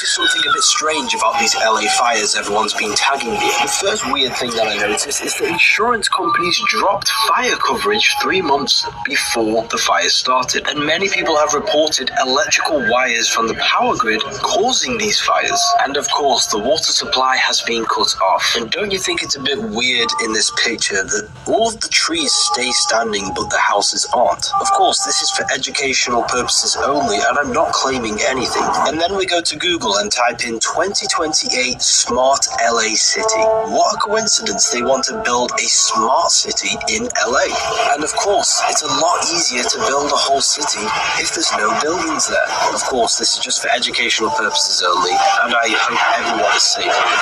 noticed something a bit strange about these LA fires everyone's been tagging me. The first weird thing that I noticed is that insurance companies dropped fire coverage 3 months before the fire started, and many people have reported electrical wires from the power grid causing these fires. And of course, the water supply has been cut off. And don't you think it's a bit weird in this picture that all of the trees stay standing but the houses aren't? Of course, this is for educational purposes only, and I'm not claiming anything. And then we go to Google and type in 2028 Smart LA City. What a coincidence, they want to build a smart city in LA. And of course, it's a lot easier to build a whole city if there's no buildings there. Of course, this is just for educational purposes only, and I hope everyone is safe over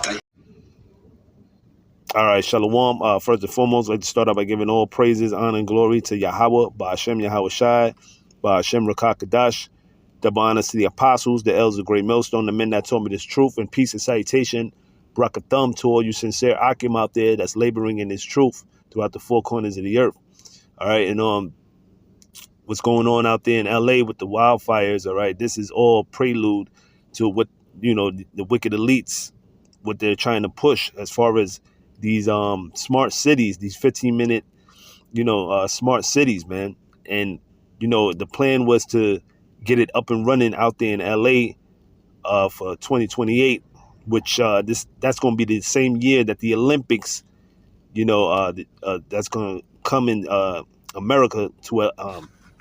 there. All right, Shalawam. First and foremost, I'd like to start out by giving all praises, honor, and glory to YAHAWAH, BaHashem YAHAWASHI, BaHashem Rakakadash. Double honors to the apostles, the elders of Great Millstone, the men that told me this truth, and peace and salutation. Brakathum to all you sincere Akim out there that's laboring in this truth throughout the four corners of the earth. All right, and what's going on out there in LA with the wildfires, all right, this is all prelude to what, the wicked elites, what they're trying to push as far as these smart cities, these 15-minute, smart cities, man. And, the plan was to get it up and running out there in LA for 2028, which that's going to be the same year that the Olympics, that's going to come in America to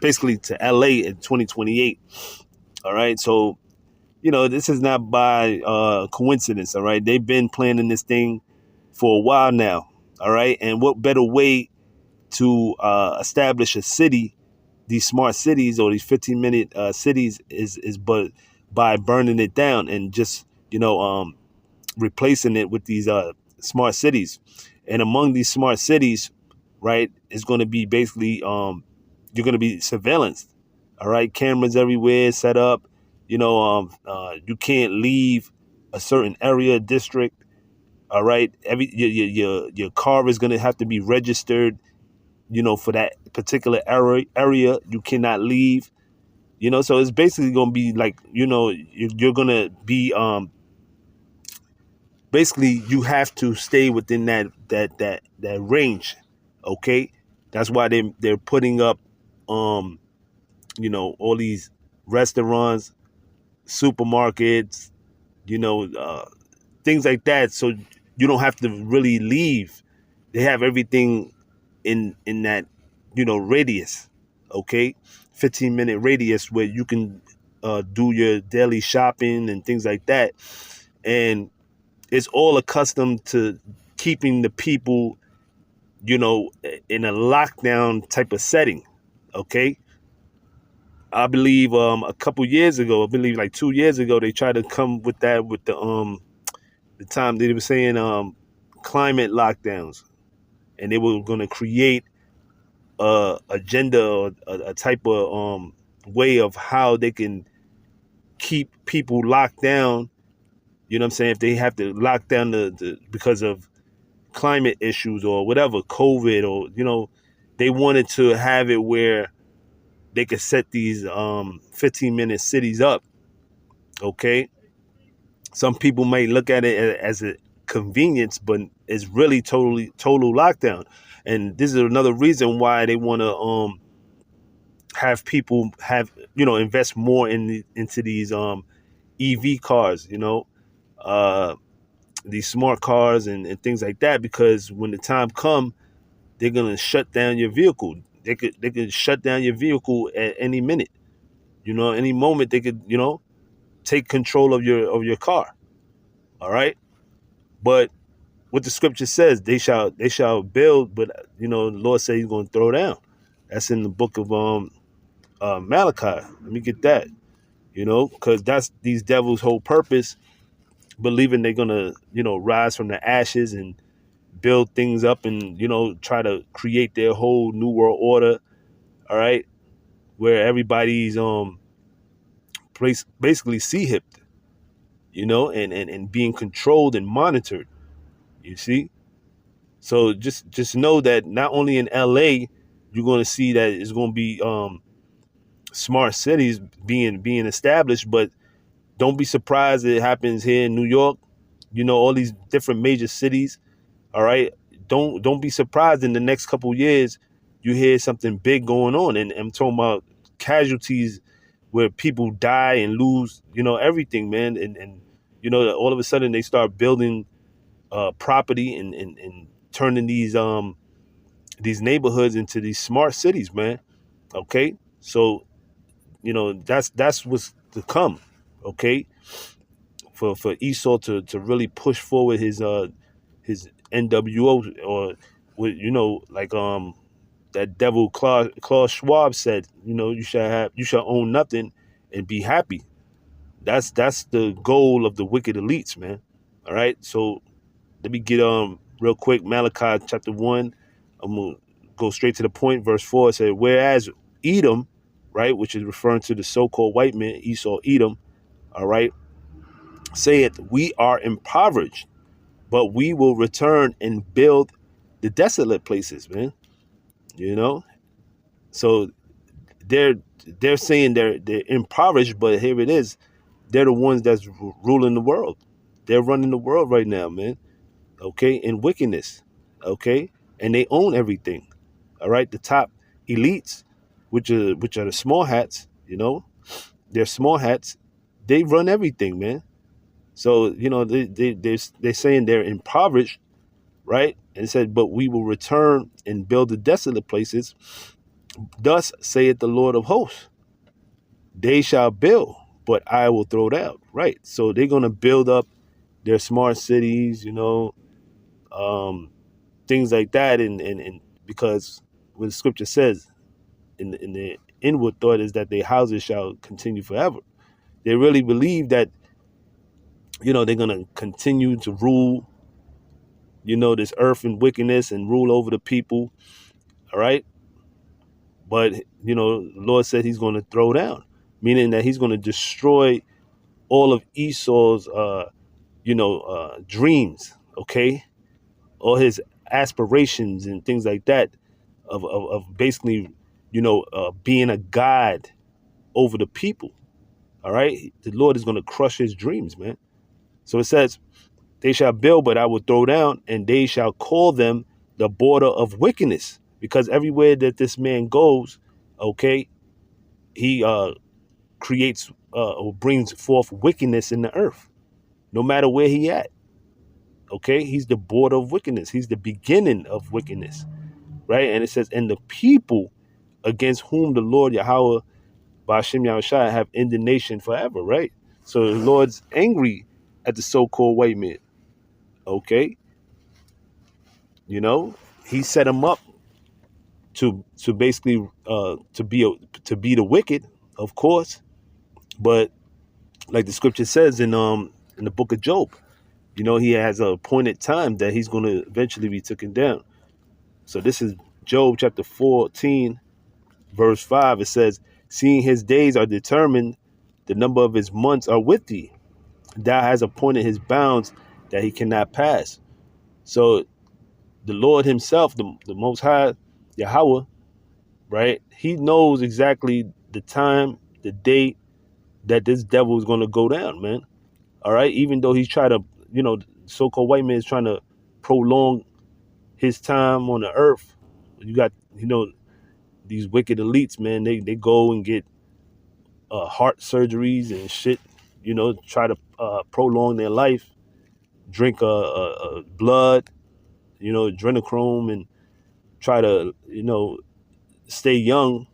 basically to LA in 2028. All right. So, this is not by coincidence. All right. They've been planning this thing for a while now. All right. And what better way to establish a city, these smart cities or these 15-minute cities is but by burning it down and just, replacing it with these smart cities. And among these smart cities, right, is going to be basically you're going to be surveillanced. All right. Cameras everywhere set up. You can't leave a certain area, district. All right. Your car is going to have to be registered, for that particular area. You cannot leave, so it's basically going to be like, you're going to be, basically you have to stay within that range. Okay. That's why they're putting up, all these restaurants, supermarkets, things like that. So you don't have to really leave. They have everything in that, radius, okay, 15-minute radius where you can do your daily shopping and things like that. And it's all accustomed to keeping the people, in a lockdown type of setting, okay? I believe a couple years ago, like 2 years ago, they tried to come with that with the time they were saying climate lockdowns. And they were going to create a agenda or a type of way of how they can keep people locked down. You know what I'm saying? If they have to lock down because of climate issues or whatever, COVID or, they wanted to have it where they could set these 15-minute cities up. Okay. Some people might look at it as a convenience, but it's really total lockdown. And this is another reason why they want to have people invest more into these EV cars, these smart cars and things like that, because when the time come, they're gonna shut down your vehicle. They could shut down your vehicle at any minute. Any moment they could take control of your car. All right. But what the scripture says, they shall build, but the Lord said he's going to throw down. That's in the book of Malachi. Let me get that, because that's these devils' whole purpose, believing they're going to, rise from the ashes and build things up and, try to create their whole new world order. All right. Where everybody's basically sea-hipped, and being controlled and monitored. You see? So just know that not only in LA, you're going to see that it's going to be smart cities being established, but Don't be surprised it happens here in New York, all these different major cities. All right. Don't be surprised in the next couple years you hear something big going on. And I'm talking about casualties where people die and lose, everything, man. And all of a sudden they start building property and turning these neighborhoods into these smart cities, man. Okay. So, that's what's to come. Okay. For Esau to really push forward his NWO, or with like that devil Klaus Schwab said, you shall own nothing and be happy. That's the goal of the wicked elites, man. All right, so let me get real quick, Malachi chapter 1. I'm gonna go straight to the point. Verse 4 said, whereas Edom, right, which is referring to the so-called white man Esau, Edom, all right, saith, we are impoverished, but we will return and build the desolate places, man. So they're saying they're impoverished, but here it is, they're the ones that's ruling the world. They're running the world right now, man. Okay, in wickedness. Okay, and they own everything. All right, the top elites, which are the small hats. They're small hats. They run everything, man. So they're saying they're impoverished, right? And it said, but we will return and build the desolate places. Thus saith the Lord of hosts, they shall build, but I will throw down. Right. So they're going to build up their smart cities, things like that. And because what the scripture says in the inward thought is that their houses shall continue forever. They really believe that, they're going to continue to rule, this earth and wickedness and rule over the people. All right. But, the Lord said he's going to throw down, meaning that he's going to destroy all of Esau's, dreams. Okay. All his aspirations and things like that of basically, being a god over the people. All right. The Lord is going to crush his dreams, man. So it says, they shall build, but I will throw down, and they shall call them the border of wickedness, because everywhere that this man goes, okay, he creates or brings forth wickedness in the earth, no matter where he at. Okay, he's the border of wickedness. He's the beginning of wickedness, right? And it says, and the people against whom the Lord Yahawah Ba'ashem Yahushua have indignation forever, right? So the Lord's angry at the so-called white man. Okay, he set him up to basically to be the wicked, of course. But like the scripture says in the book of Job, he has a appointed time that he's going to eventually be taken down. So this is Job chapter 14, verse 5. It says, seeing his days are determined, the number of his months are with thee. Thou hast appointed his bounds that he cannot pass. So the Lord himself, the Most High, Yahawah, right? He knows exactly the time, the date that this devil is going to go down, man. All right. Even though he's trying to, so-called white man is trying to prolong his time on the earth. You got, these wicked elites, man. They go and get heart surgeries and shit, try to prolong their life, drink blood, adrenochrome, and try to, stay young,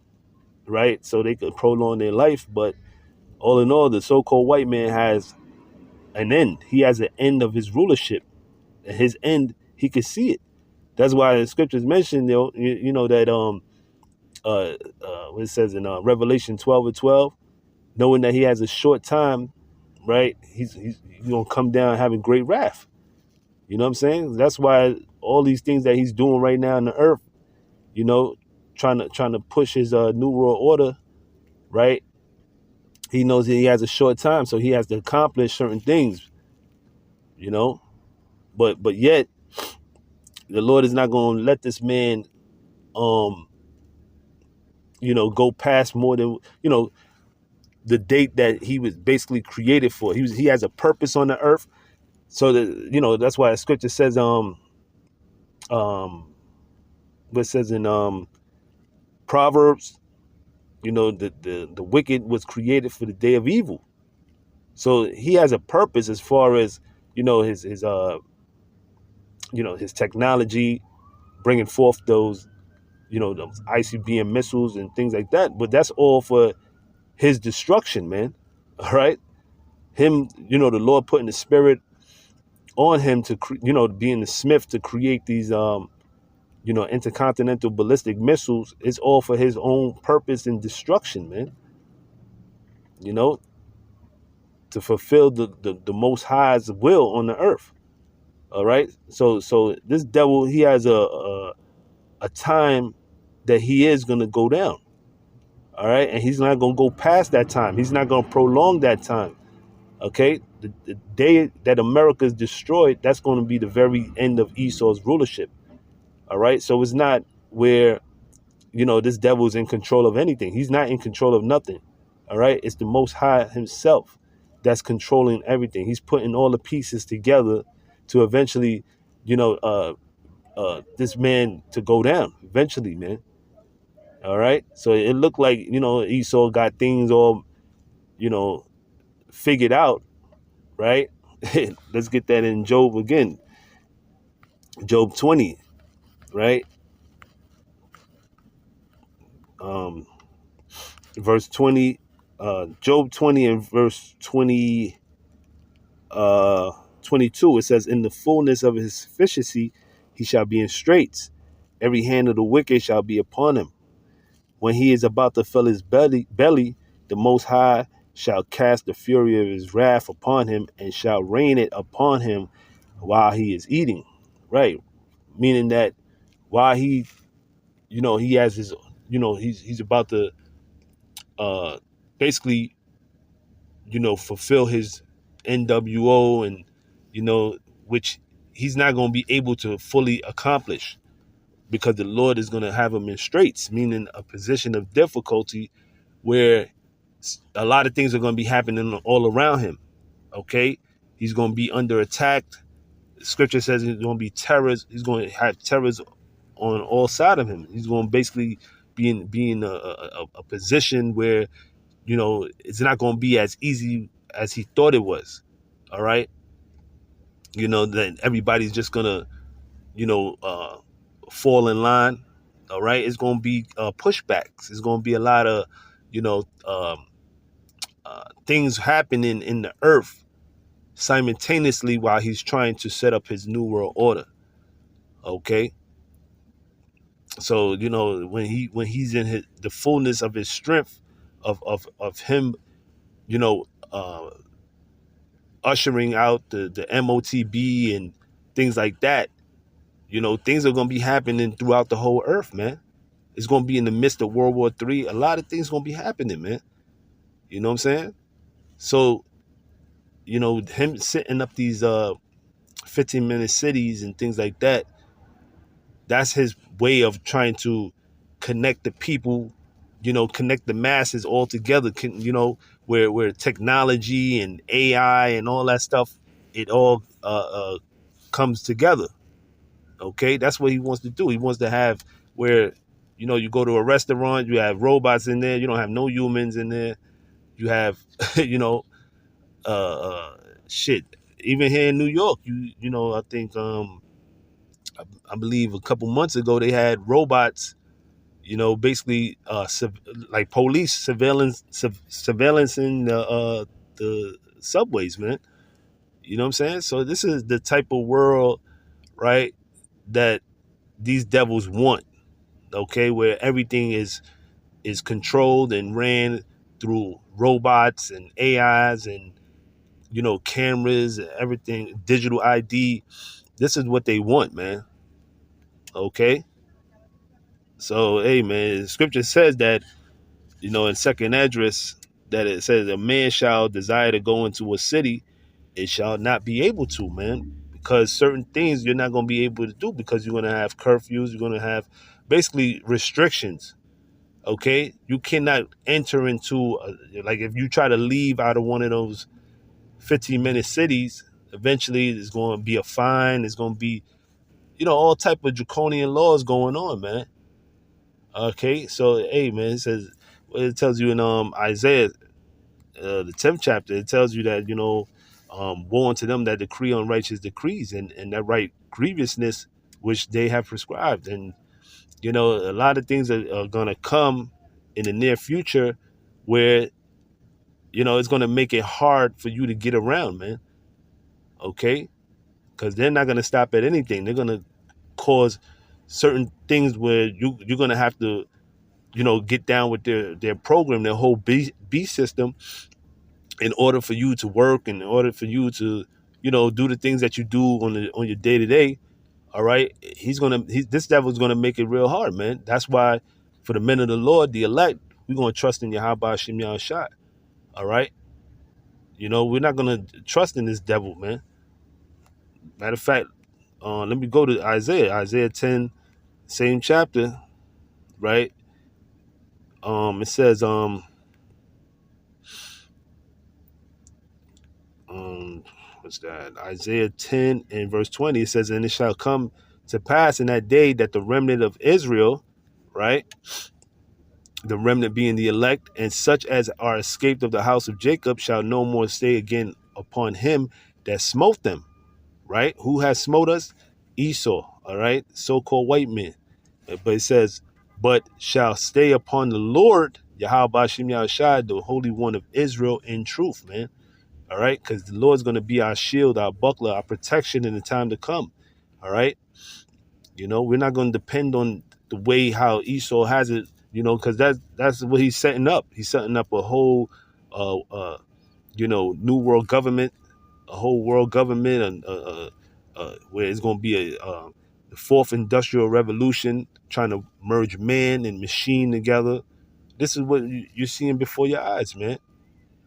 right? So they could prolong their life. But all in all, the so-called white man has an end. He has an end of his rulership. And his end, he could see it. That's why the scriptures mention, that what it says in Revelation 12:12, knowing that he has a short time, right? He's gonna come down having great wrath. You know what I'm saying? That's why all these things that he's doing right now in the earth, trying to push his new world order, right? He knows that he has a short time, so he has to accomplish certain things, But yet, the Lord is not going to let this man, go past more than the date that he was basically created for. He has a purpose on the earth. So that, that's why the scripture says um what it says in Proverbs, the wicked was created for the day of evil. So he has a purpose as far as his technology, bringing forth those those ICBM missiles and things like that. But that's all for his destruction, man. All right, him, the Lord putting the spirit on him to being the smith to create these intercontinental ballistic missiles is all for his own purpose and destruction, man. You know, to fulfill the Most High's will on the earth. All right. So this devil, he has a time that he is going to go down. All right. And he's not going to go past that time. He's not going to prolong that time. Okay. The day that America is destroyed, that's going to be the very end of Esau's rulership. All right. So it's not where, this devil's in control of anything. He's not in control of nothing. All right. It's the Most High himself that's controlling everything. He's putting all the pieces together to eventually, this man to go down eventually, man. All right. So it looked like, Esau got things all, figured out. Right. Let's get that in Job again. Job 20. Right. Verse 20, Job 20 and verse 20, 22, it says, in the fullness of his sufficiency, he shall be in straits. Every hand of the wicked shall be upon him. When he is about to fill his belly, the Most High shall cast the fury of his wrath upon him and shall rain it upon him while he is eating. Right. Meaning that while he has his, he's about to basically, fulfill his NWO and, which he's not going to be able to fully accomplish because the Lord is going to have him in straits, meaning a position of difficulty where a lot of things are going to be happening all around him. Okay. He's going to be under attack. Scripture says he's going to be terrors. He's going to have terrors on all sides of him. He's going to basically be in a position where, it's not going to be as easy as he thought it was. All right. That everybody's just going to, fall in line. All right. It's going to be pushbacks. It's going to be a lot of, things happening in the earth simultaneously while he's trying to set up his new world order. Okay. So, when he's in the fullness of his strength of him, ushering out the MOTB and things like that, things are going to be happening throughout the whole earth, man. It's going to be in the midst of World War III. A lot of things going to be happening, man. You know what I'm saying? So, him setting up these 15-minute cities and things like that, that's his way of trying to connect the people, connect the masses all together, where technology and AI and all that stuff, it all comes together. Okay, that's what he wants to do. He wants to have where, you go to a restaurant, you have robots in there, you don't have no humans in there. You have, shit. Even here in New York, I think, I believe a couple months ago they had robots, basically like police surveillance in the subways, man. You know what I'm saying? So this is the type of world, right, that these devils want. Okay, where everything is controlled and ran through robots and AIs and cameras and everything, digital ID. This is what they want, man. Okay. So, hey, man, scripture says that, in second address, that it says a man shall desire to go into a city, it shall not be able to, man, because certain things you're not going to be able to do because you're going to have curfews. You're going to have basically restrictions. Okay, you cannot enter into like if you try to leave out of one of those 15-minute cities, eventually there's going to be a fine. There's going to be, all type of draconian laws going on, man. Okay, so hey, man, it tells you in Isaiah, the 10th chapter. It tells you that woe unto them that decree unrighteous decrees and that right grievousness which they have prescribed. And a lot of things are going to come in the near future where it's going to make it hard for you to get around, man. Okay, because they're not going to stop at anything. They're going to cause certain things where you're going to have to get down with their program, their whole B system, in order for you to work, in order for you to do the things that you do on your day to day. All right, this devil's gonna make it real hard, man. That's why for the men of the Lord, the elect, we're gonna trust in YAHAWASHI YAHAWASHI. All right, we're not gonna trust in this devil, man. Matter of fact, let me go to Isaiah 10, same chapter, right? It says what's that? Isaiah 10 and verse 20. It says, and it shall come to pass in that day that the remnant of Israel, right? The remnant being the elect, and such as are escaped of the house of Jacob shall no more stay again upon him that smote them, right? Who has smote us? Esau, all right? So-called white men. But it says, but shall stay upon the Lord, YAHAWASHI YAHAWASHI, the Holy One of Israel in truth, man. All right, because the Lord's going to be our shield, our buckler, our protection in the time to come. All right, we're not going to depend on the way how Esau has it, because that's what he's setting up. He's setting up a whole, new world government, a whole world government, and where it's going to be the fourth industrial revolution, trying to merge man and machine together. This is what you're seeing before your eyes, man.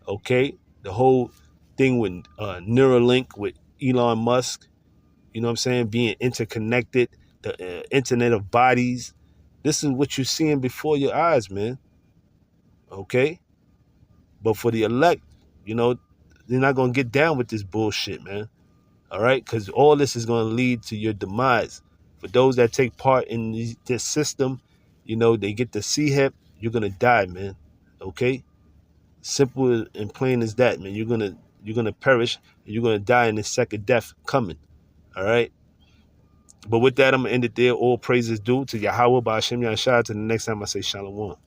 Okay, the whole thing with Neuralink with Elon Musk, you know what I'm saying, being interconnected, the internet of bodies. This is what you're seeing before your eyes, man. Okay, but for the elect, they're not gonna get down with this bullshit, man. All right, because all this is gonna lead to your demise. For those that take part in this system, they get the C-hep, you're gonna die, man. Okay. Simple and plain as that, man. You're gonna perish and you're gonna die in the second death coming. All right. But with that, I'm gonna end it there. All praises due to Yahawah by Hashem Yahshua. To the next time I say Shalawam.